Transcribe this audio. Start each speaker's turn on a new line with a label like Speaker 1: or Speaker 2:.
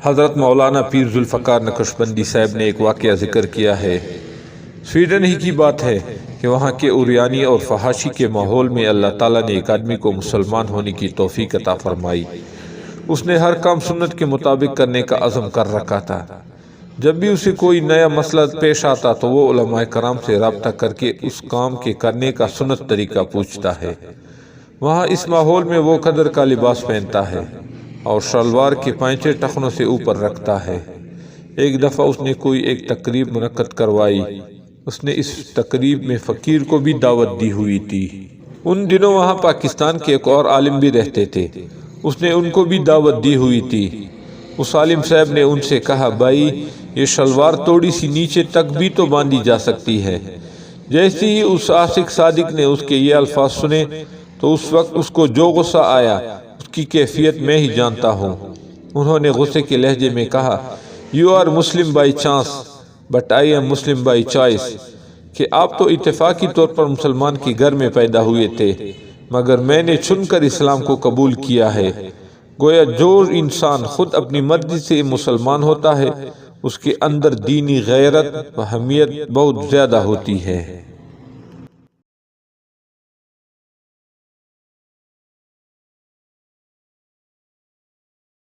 Speaker 1: حضرت مولانا پیر ذوالفقار نقشبندی صاحب نے ایک واقعہ ذکر کیا ہے۔ سویڈن ہی کی بات ہے کہ وہاں کے عریانی اور فحاشی کے ماحول میں اللہ تعالیٰ نے ایک آدمی کو مسلمان ہونے کی توفیق عطا فرمائی۔ اس نے ہر کام سنت کے مطابق کرنے کا عزم کر رکھا تھا۔ جب بھی اسے کوئی نیا مسئلہ پیش آتا تو وہ علماء کرام سے رابطہ کر کے اس کام کے کرنے کا سنت طریقہ پوچھتا ہے۔ وہاں اس ماحول میں وہ قدر کا لباس پہنتا ہے اور شلوار کے پائچے ٹخنوں سے اوپر رکھتا ہے۔ ایک دفعہ اس نے کوئی ایک تقریب منعقد کروائی۔ اس نے اس تقریب میں فقیر کو بھی دعوت دی ہوئی تھی۔ ان دنوں وہاں پاکستان کے ایک اور عالم بھی رہتے تھے۔ اس نے ان کو بھی دعوت دی ہوئی تھی۔ اس عالم صاحب نے ان سے کہا، بھائی یہ شلوار تھوڑی سی نیچے تک بھی تو باندھی جا سکتی ہے۔ جیسے ہی اس عاشق صادق نے اس کے یہ الفاظ سنے تو اس وقت اس کو جو غصہ آیا اس کی کیفیت میں ہی جانتا ہوں۔ انہوں نے غصے کے لہجے میں کہا، you are Muslim by chance but I am Muslim by choice, کہ آپ تو اتفاقی طور پر مسلمان کے گھر میں پیدا ہوئے تھے مگر میں نے چن کر اسلام کو قبول کیا ہے۔ گویا جو انسان خود اپنی مرضی سے مسلمان ہوتا ہے اس کے اندر دینی غیرت و حمیت بہت زیادہ ہوتی ہے۔